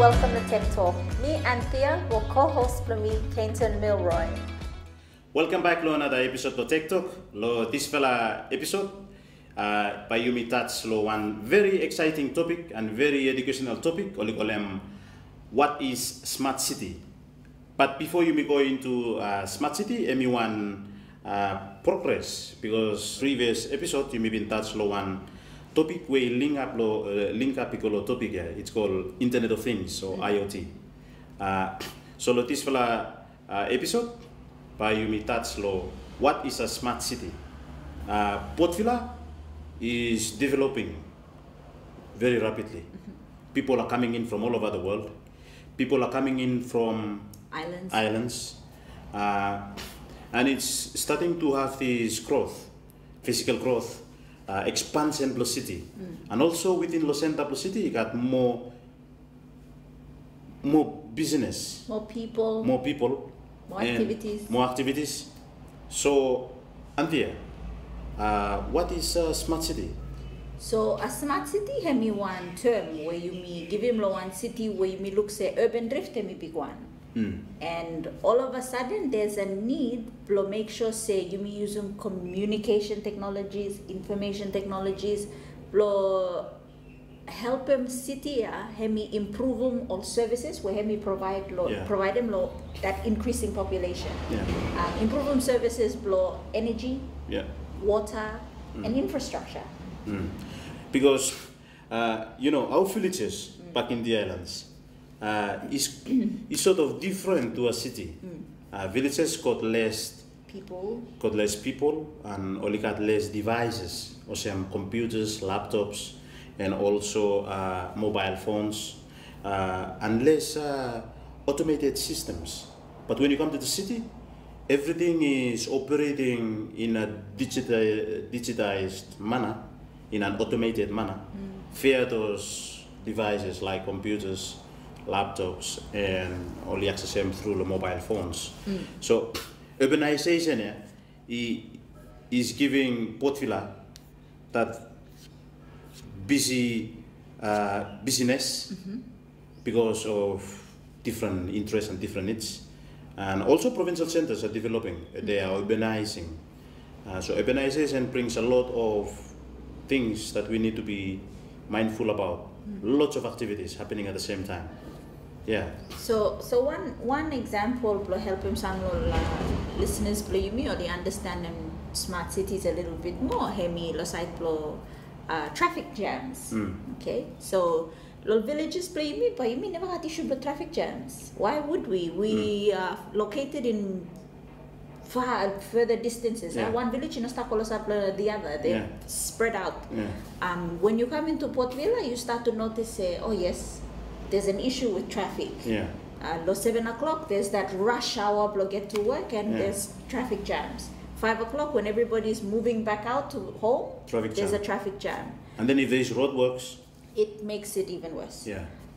welcome to Tech Talk. Me and Thea will co-host for me, Kenton Milroy. Welcome back to another episode of Tech Talk. This fella episode, by Yumi touch one very exciting topic and very educational topic. What is smart city? But before you go into smart city, everyone progress, because previous episode you may be touch one topic where link up because topic here. It's called Internet of Things or IoT. So this fella episode by Yumi touch what is a smart city? Port Vila is developing very rapidly. People are coming in from all over the world. People are coming in from islands. And it's starting to have this growth, physical growth, expansion plus city. And also within Los Angeles city, you got more business. More people. More activities. So, Anthea, what is a smart city? So a smart city has one term where you may give him one city where you may look say urban drift and big one. And all of a sudden there's a need to make sure say you may use some communication technologies, information technologies, help them city improve them all services where provide them that increasing population. Improve them services energy, water and infrastructure. Because our villages back in the islands is sort of different to a city. Villages got less people and only got less devices, or some computers, laptops, and also mobile phones, and less automated systems. But when you come to the city, everything is operating in a digitized manner, in an automated manner, via those devices like computers, laptops, and only access them through the mobile phones. So urbanization is giving Port Vila that busyness because of different interests and different needs. And also provincial centers are developing, they are urbanizing. So urbanization brings a lot of things that we need to be mindful about. Lots of activities happening at the same time. So one example to help some listeners play me or they understand smart cities a little bit more. Traffic jams. Okay, so villages play me, but you never had issue with traffic jams. Why would we? We are located in further distances. One village in Ostakolosapla, the other, they're spread out. When you come into Port Vila, you start to notice, oh yes, there's an issue with traffic. 7 o'clock, there's that rush hour to get to work, and there's traffic jams. 5 o'clock, when everybody's moving back out to home, there's a traffic jam. And then if there's roadworks, it makes it even worse.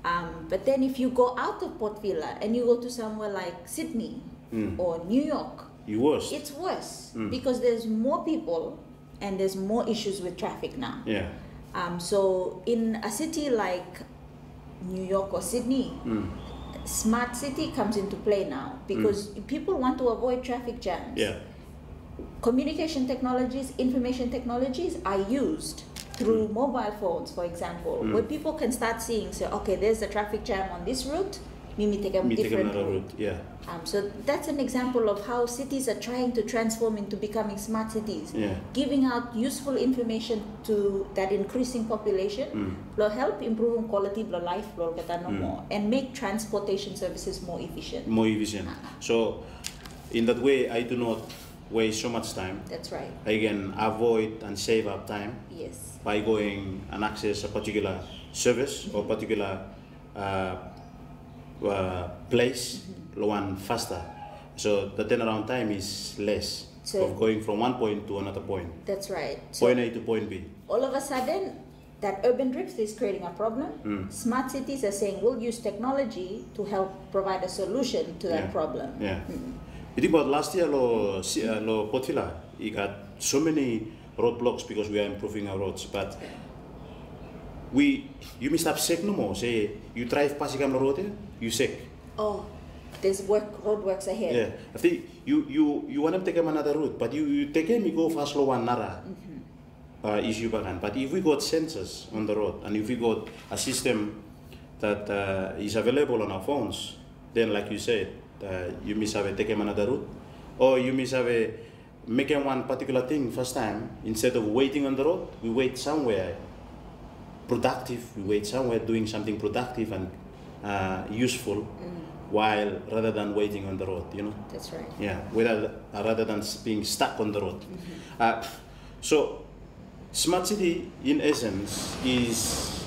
But then if you go out of Port Vila and you go to somewhere like Sydney or New York, it's worse because there's more people and there's more issues with traffic now. So in a city like New York or Sydney, smart city comes into play now because people want to avoid traffic jams. Communication technologies, information technologies are used through mobile phones, for example, where people can start seeing, say, okay, there's a traffic jam on this route, me take a different route. So that's an example of how cities are trying to transform into becoming smart cities, giving out useful information to that increasing population, will help improve quality of life, and make transportation services more efficient. So in that way, I do not waste so much time. That's right. I can avoid and save up time. Yes. By going and access a particular service or particular place, one faster. So the turnaround time is less of going from one point to another point. That's right. Point A to point B. All of a sudden, that urban drift is creating a problem. Smart cities are saying we'll use technology to help provide a solution to that problem. You think about last year, Port Vila, you got so many roadblocks because we are improving our roads, but you may stop sick no more. Say you drive past the road, you sick. Oh, there's road works ahead. Yeah, I think you want to take him another route, but you take him, you go fast slow one nara. Issue bagan. But if we got sensors on the road and if we got a system that is available on our phones, then like you said, you miss have take him another route, or you miss have making one particular thing first time instead of waiting on the road, we wait somewhere productive. We wait somewhere doing something productive and useful, while rather than waiting on the road. You know. That's right. Yeah, rather than being stuck on the road. So. Smart city, in essence, is...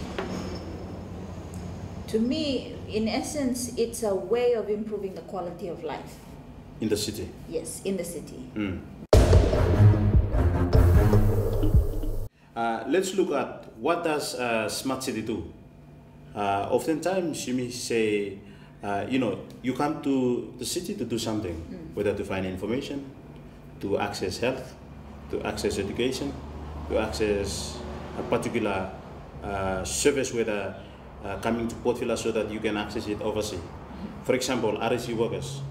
To me, in essence, it's a way of improving the quality of life. In the city? Yes, in the city. Let's look at what does smart city do. Oftentimes, you may say, you come to the city to do something, whether to find information, to access health, to access education, to access a particular service, whether coming to Port Vila so that you can access it overseas. For example, RSC workers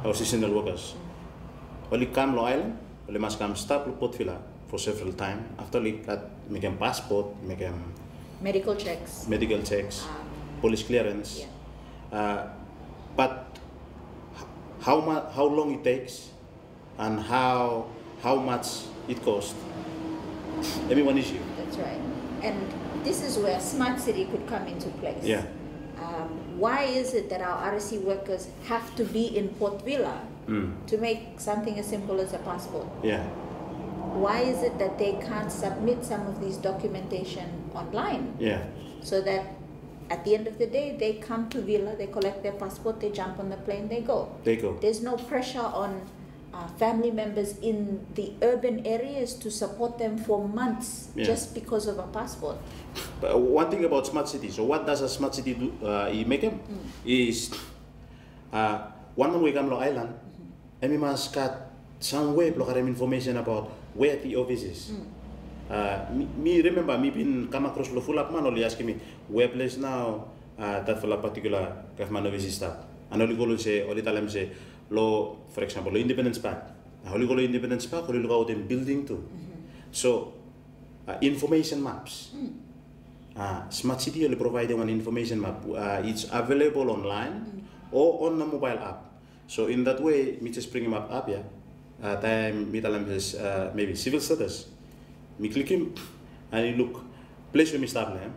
or seasonal workers. Only come Long Island, only must come stop Port Vila for several times. After make a passport, make a medical checks, police clearance. Yeah. But how long it takes and how much it costs. Everyone issue. That's right. And this is where smart city could come into place. Yeah. Why is it that our RSC workers have to be in Port Vila to make something as simple as a passport? Yeah. Why is it that they can't submit some of these documentation online? Yeah. So that at the end of the day, they come to Vila, they collect their passport, they jump on the plane, they go. There's no pressure on family members in the urban areas to support them for months just because of a passport. But one thing about smart city, so what does a smart city do? Make them is one man we come to Island, and we must cut some way block information about where the office is. Me remember me been come across the full up man only asking me where place now that for a particular government office is that, and only go say only tell them say. Law, for example, Independence Park. Holy go Independence Park, holy go out in building too. So, information maps. Smart City only provide one information map. It's available online or on the mobile app. So in that way, me just bring him up yeah. Time me tell him his maybe civil status. Me click him and you look place where me start them.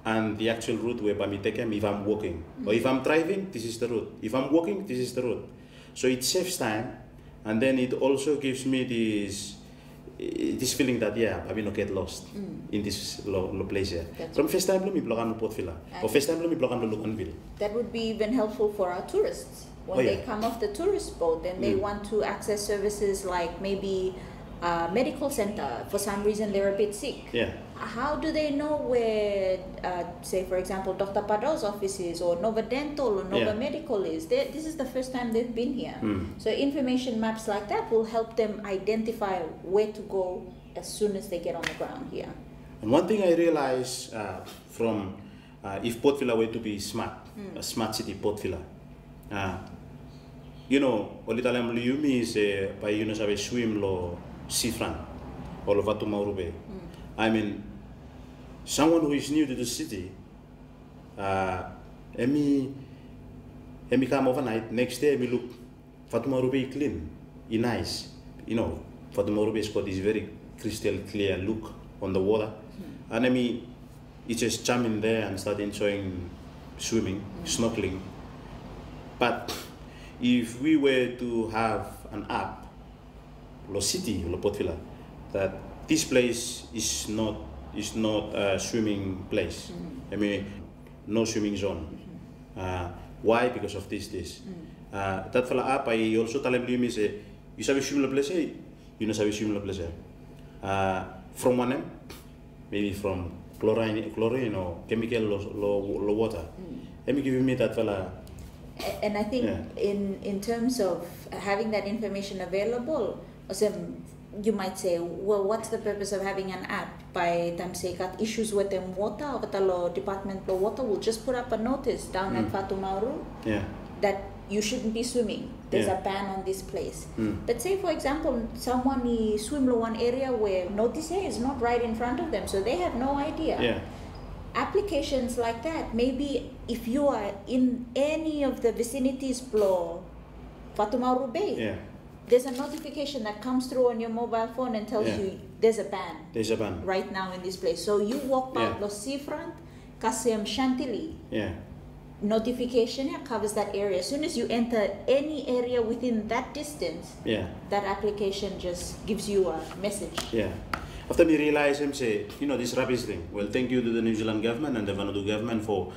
And the actual route where by me take him if I'm walking. Or if I'm driving, this is the route. If I'm walking, this is the route. So it saves time, and then it also gives me this feeling that I will not get lost in this place here. From first time, let me block on Port Vila, or first time, let me block on Luganville. That would be even helpful for our tourists when they come off the tourist boat and they want to access services like maybe medical center. For some reason, they're a bit sick. Yeah. How do they know where, say, for example, Dr. Pado's office is, or Nova Dental or Nova Medical is? This is the first time they've been here. So information maps like that will help them identify where to go as soon as they get on the ground here. And one thing I realized from if Port Vila were to be smart, a smart city Port Vila, only time you is by have swim lo seafront or Vatu Maurube. I mean, someone who is new to the city, emi come overnight, next day we look, Fatuma Rube clean, nice. Fatuma Rube's got this very crystal clear look on the water. And it's just jump in there and start enjoying swimming, snorkeling. But if we were to have an app, Lo City, Lo Port Vila, that this place is not a swimming place. No swimming zone. Why? Because of this. That fella app, I also tell him, you sabi swim la place, you know sabi swim la place. From one maybe from chlorine or chemical low water. Let me give me that fella. And I think in terms of having that information available, you might say, well, what's the purpose of having an app? By time say got issues with them water, or department of water will just put up a notice down at Fatumauru that you shouldn't be swimming. There's a ban on this place. But say, for example, someone swim in one area where notice is not right in front of them, so they have no idea. Applications like that, maybe if you are in any of the vicinities below Fatumauru Bay, there's a notification that comes through on your mobile phone and tells you there's a ban. There's a ban right now in this place. So you walk out the seafront, Kasem Chantilly. Notification covers that area. As soon as you enter any area within that distance, that application just gives you a message. After me realize him say, this rubbish thing. Well, thank you to the New Zealand government and the Vanuatu government for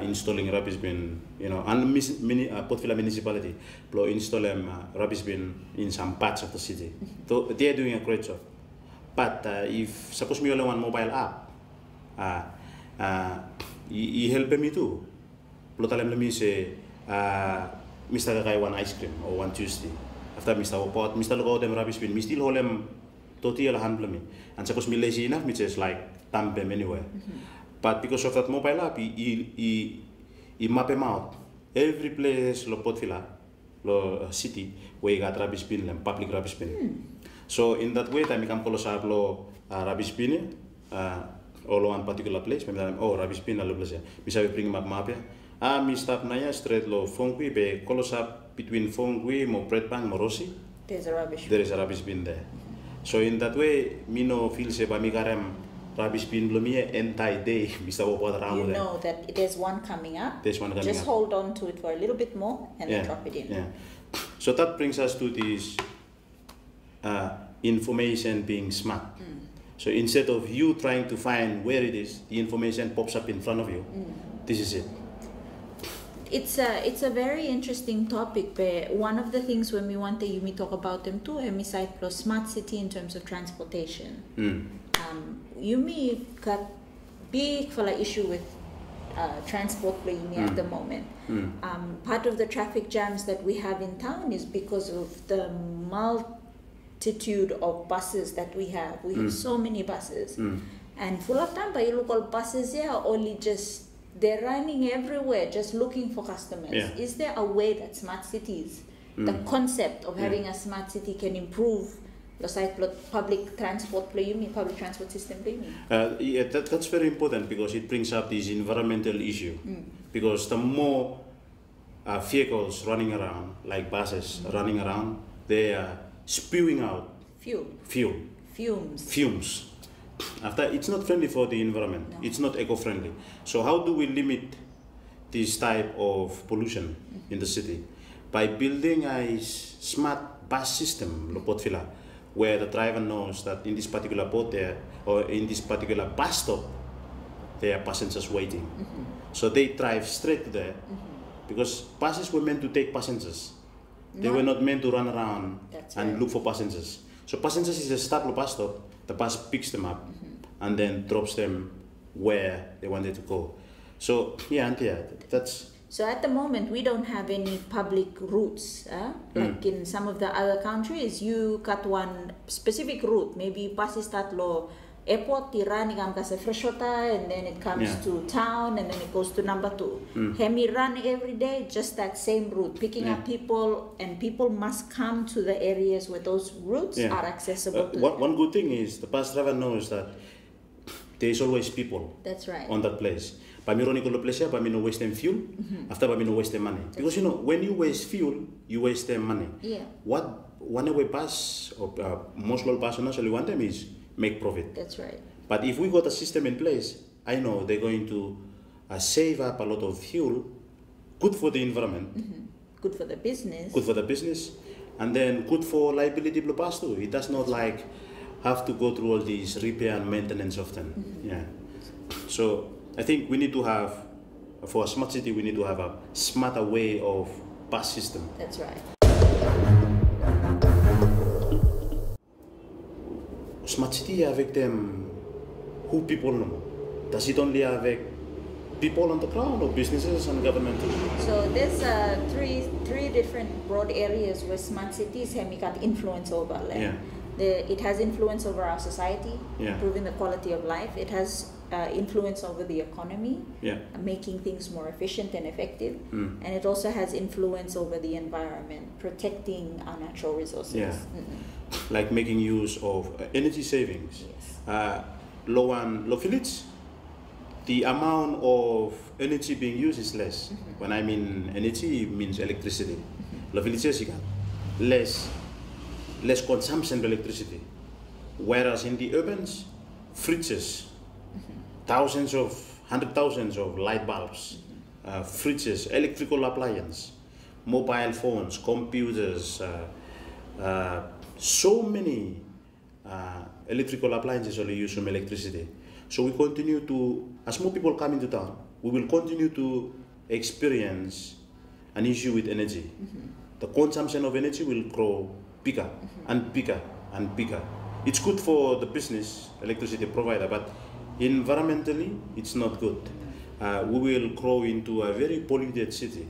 installing rubbish bin, and Port Vila municipality for installing rubbish bin in some parts of the city. So they're doing a great job. But if suppose me only one mobile app, he help me too. Let me say, Mr. Kakai one ice cream or one Tuesday. After Mr. Pot, Mr. Logo them rubbish bin, me still hold them totally handle me. And suppose me lazy enough, me just like dump them anywhere. But because of that mobile app, he map them out. Every place lo Port Vila, lo city where you got rubbish bin, public rubbish bin. So in that way, time come close up lo rubbish bin, or one particular place. Maybe rubbish bin lo place. Bisa we bring map ya. Mi stop na ya straight lo Fongui be close up between Fongui mo Predbank mo Rossi. There's a rubbish. There is a rubbish bin there. So in that way, me no feel se ba mi karem rubbish bin lo mi entire day. Bisa wo pot around. You know that there's one coming up. There's one coming Just up. hold on to it for a little bit more and then drop it in. So that brings us to this information being smart. So instead of you trying to find where it is, the information pops up in front of you. This is it. It's a very interesting topic, but one of the things when we want to talk about them too, we cite plus smart city in terms of transportation. You may got big issue with transport at the moment. Part of the traffic jams that we have in town is because of the multitude of buses that we have. We have so many buses, and full of time, but local buses only just. They're running everywhere, just looking for customers. Is there a way that smart cities, the concept of having a smart city, can improve the public transport public transport system? That's very important because it brings up this environmental issue. Because the more vehicles running around, like buses running around, they are spewing out fumes. After it's not friendly for the environment, it's not eco-friendly. So how do we limit this type of pollution in the city? By building a smart bus system, Port Vila, where the driver knows that in this particular port there, or in this particular bus stop, there are passengers waiting. So they drive straight to there, because buses were meant to take passengers. They were not meant to run around and look for passengers. So passengers is a start the bus stop. The bus picks them up and then drops them where they wanted to go. So that's. So at the moment we don't have any public routes. Like in some of the other countries, you got one specific route. Maybe buses start low airport, run freshwater, and then it comes to town, and then it goes to number 2. Hemi run every day, just that same route, picking up people, and people must come to the areas where those routes are accessible. One good thing is the bus driver knows that there is always people. That's right. On that place. Pamiro Nicolo place, Pamino waste them fuel, after Pamino waste them money. Because when you waste fuel, you waste them money. What one way bus or most local bus actually want them is make profit. That's right. But if we got a system in place, I know they're going to save up a lot of fuel, good for the environment, good for the business. Good for the business, and then good for liability blue bus too. It does not like have to go through all these repair and maintenance often. So I think we need to have, for a smart city, we need to have a smarter way of bus system. That's right. Smart city avec them, who people know? Does it only affect people on the ground or businesses and government? So there's three different broad areas where smart cities have got influence over. It has influence over our society, improving the quality of life. It has influence over the economy, making things more efficient and effective. And it also has influence over the environment, protecting our natural resources. Like making use of energy savings. Low village, the amount of energy being used is less. When I mean energy, it means electricity. Low villages, less consumption of electricity. Whereas in the urbans, fridges, hundred thousands of light bulbs, fridges, electrical appliances, mobile phones, computers, so many electrical appliances only use some electricity. So we continue to, as more people come into town, we will continue to experience an issue with energy. The consumption of energy will grow bigger and bigger and bigger. It's good for the business electricity provider, but environmentally it's not good. We will grow into a very polluted city,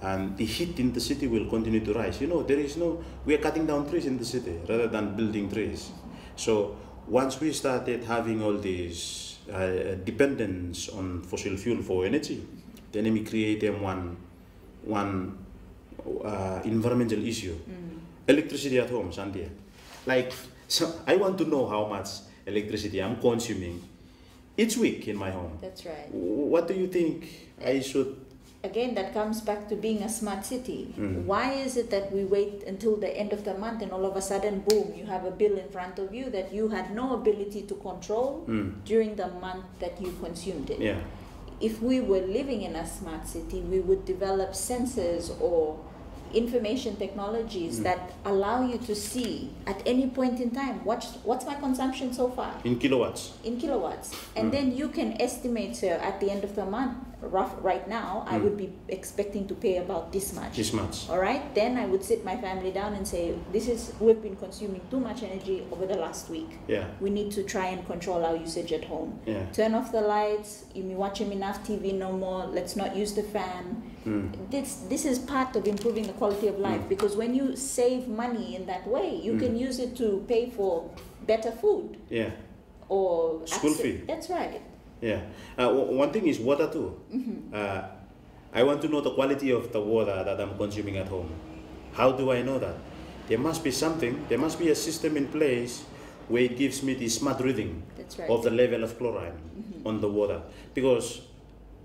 and the heat in the city will continue to rise. You know, we are cutting down trees in the city rather than building trees. So once we started having all this dependence on fossil fuel for energy, then we create one environmental issue. Electricity at home, Sandia. Like, so I want to know how much electricity I'm consuming each week in my home. That's right. What do you think I should? Again, that comes back to being a smart city. Why is it that we wait until the end of the month and all of a sudden, boom, you have a bill in front of you that you had no ability to control during the month that you consumed it? Yeah. If we were living in a smart city, we would develop sensors or information technologies that allow you to see at any point in time what's my consumption so far in kilowatts, and then you can estimate, so at the end of the month, right now I would be expecting to pay about this much. All right, then I would sit my family down and say, we've been consuming too much energy over the last week. We need to try and control our usage at home. Turn off the lights, you may watch enough TV no more, let's not use the fan. This is part of improving the quality of life, because when you save money in that way, you can use it to pay for better food. Or school fee. That's right. One thing is water too. I want to know the quality of the water that I'm consuming at home. How do I know that? There must be a system in place where it gives me the smart reading of the level of chlorine on the water. Because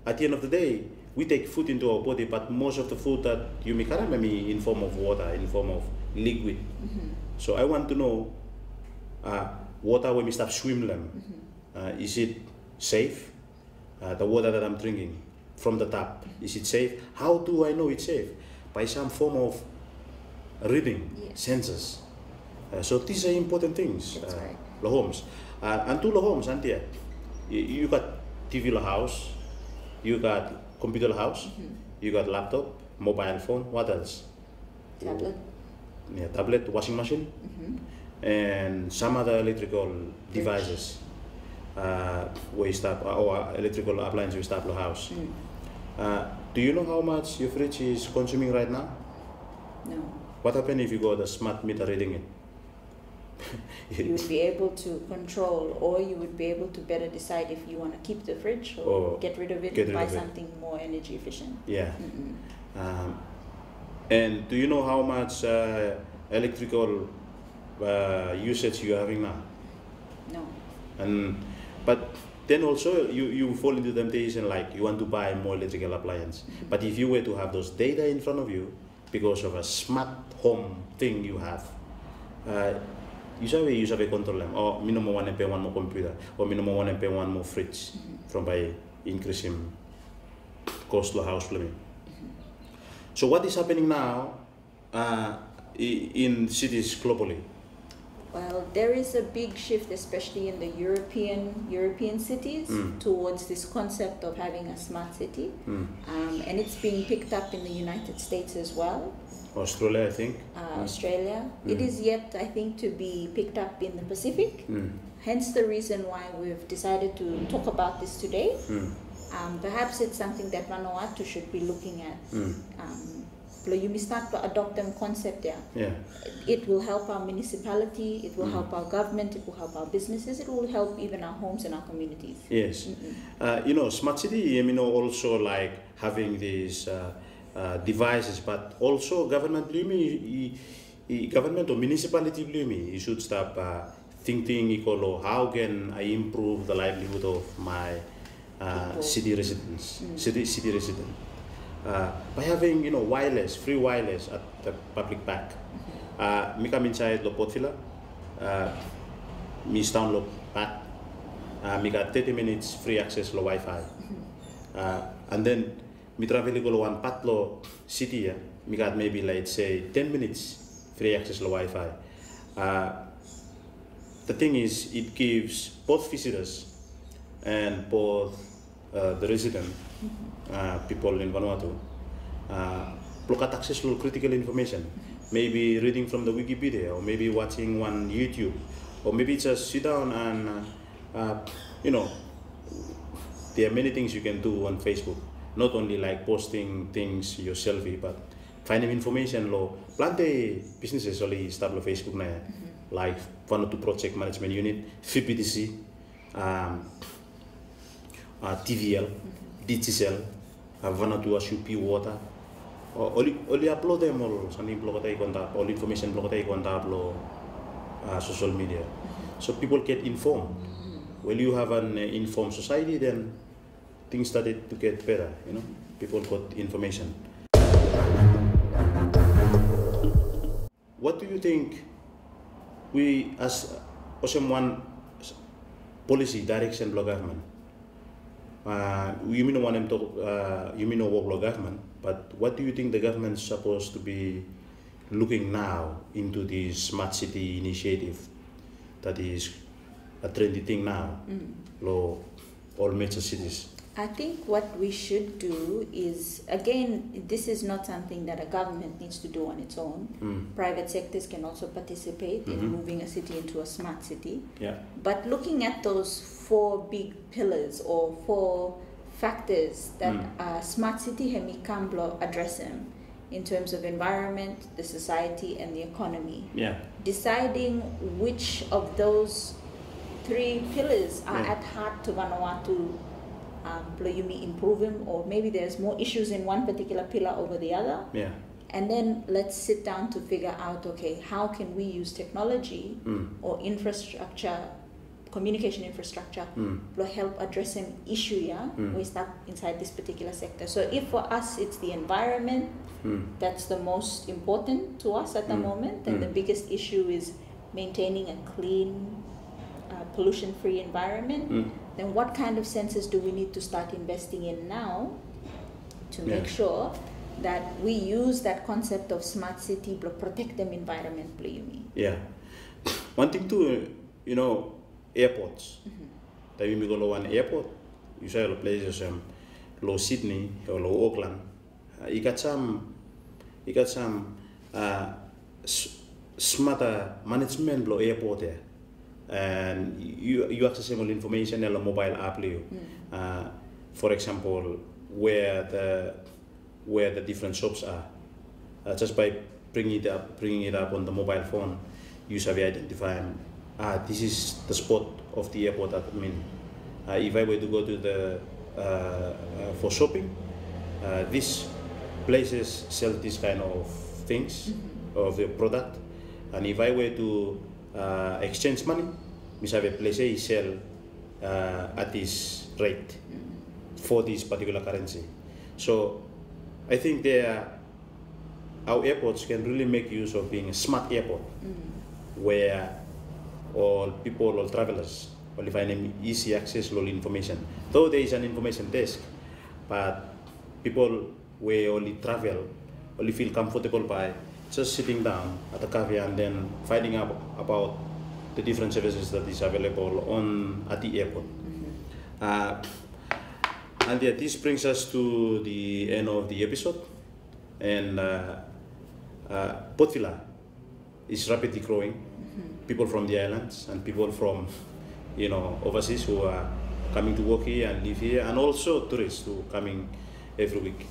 at the end of the day, we take food into our body, but most of the food that you make in form of water, in form of liquid. So I want to know water when we start swimming, is it safe? The water that I'm drinking from the tap, is it safe? How do I know it's safe? By some form of reading, sensors. So these are important things. The homes. And to the homes, Antia, you got TV house, you got computer house, you got laptop, mobile phone, what else? Tablet. Tablet, washing machine, and some other electrical devices. Or electrical appliances we start the house. Do you know how much your fridge is consuming right now? No. What happens if you got a smart meter reading it? You would be able to control, or you would be able to better decide if you want to keep the fridge or get rid of it and buy something more energy efficient. And do you know how much electrical usage you're having now? No. But then also you fall into temptation, like you want to buy more electrical appliance. But if you were to have those data in front of you because of a smart home thing you have, you sabi control them. Or minimum one pay one more computer, or minimum one pay one more fridge from by increasing cost of house plumbing. So what is happening now in cities globally? Well, there is a big shift, especially in the European cities, towards this concept of having a smart city, and it's being picked up in the United States as well. Australia, I think. Australia. It is yet, I think, to be picked up in the Pacific. Hence the reason why we've decided to talk about this today. Perhaps it's something that Vanuatu should be looking at you may start to adopt them concept there. Yeah. It will help our municipality, it will help our government, it will help our businesses, it will help even our homes and our communities. Yes. Smart city, also like having these devices, but also government, government or municipality, you should start thinking, how can I improve the livelihood of my city residents, city resident, by having free wireless at the public park. Me come inside the Port Vila, me download park, me got 30 minutes free access to Wi-Fi, and then me travel go one part lo city, me got maybe like say 10 minutes free access to Wi-Fi. The thing is, it gives both visitors and both the resident people in Vanuatu look at access to critical information, maybe reading from the Wikipedia, or maybe watching one YouTube, or maybe just sit down and there are many things you can do on Facebook, not only like posting things your selfie, but finding information lo plenty businesses only start on Facebook na like Vanuatu Project Management Unit, FPDC, TVL, DTCL, Vanuatu UP Water. Only upload them all, something blog all information blog social media, so people get informed. When you have an informed society, then things started to get better. People got information. What do you think we as one policy direction block government? You mean one you mean work government, but what do you think the government is supposed to be looking now into this smart city initiative that is a trendy thing now, all major cities? I think what we should do is, again, this is not something that a government needs to do on its own. Private sectors can also participate in moving a city into a smart city. Yeah. But looking at those 4 big pillars or 4 factors that smart city Hemikamblo address them in terms of environment, the society, and the economy. Yeah. Deciding which of those 3 pillars are at heart to Vanuatu, you may improve them, or maybe there's more issues in one particular pillar over the other. Yeah. And then let's sit down to figure out, okay, how can we use technology or infrastructure, communication infrastructure, to help address an issue we start inside this particular sector. So if for us it's the environment, that's the most important to us at the moment, and the biggest issue is maintaining a clean, pollution-free environment, then what kind of sensors do we need to start investing in now to make sure that we use that concept of smart city to protect them environmentally? Yeah. One thing too, airports. That you go to one airport, you say places low Sydney or low Auckland. You got some smarter management below airport there. And you accessible information on a mobile app. For example, where the different shops are, just by bringing it up on the mobile phone, you shall identify this is the spot of the airport. If I were to go to the for shopping, these places sell this kind of things of the product, and if I were to exchange money, we have a place he sell at this rate for this particular currency. So I think our airports can really make use of being a smart airport, where all people, all travelers, will find easy access to all information. Though there is an information desk, but people will only travel, only feel comfortable by just sitting down at a cafe and then finding out about the different services that is available at the airport. And this brings us to the end of the episode. And Port Vila is rapidly growing. People from the islands and people from overseas who are coming to work here and live here, and also tourists who are coming every week.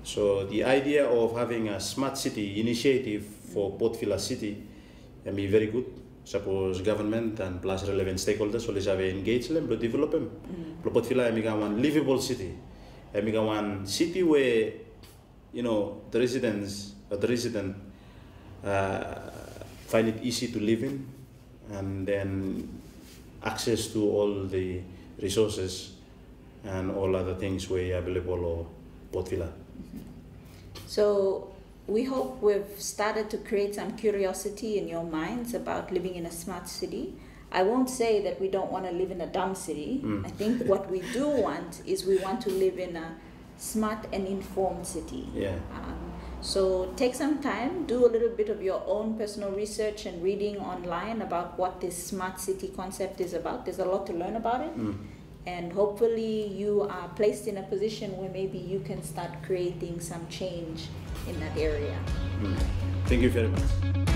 So the idea of having a smart city initiative for Port Vila city can be very good. Suppose government and plus relevant stakeholders always have engaged them to develop them. Port Vila is one livable city. It's one city where, you know, the resident find it easy to live in, and then access to all the resources and all other things were available or Port Vila. So we hope we've started to create some curiosity in your minds about living in a smart city. I won't say that we don't want to live in a dumb city. I think what we do want is we want to live in a smart and informed city. So take some time, do a little bit of your own personal research and reading online about what this smart city concept is about. There's a lot to learn about it. And hopefully you are placed in a position where maybe you can start creating some change in that area. Thank you very much.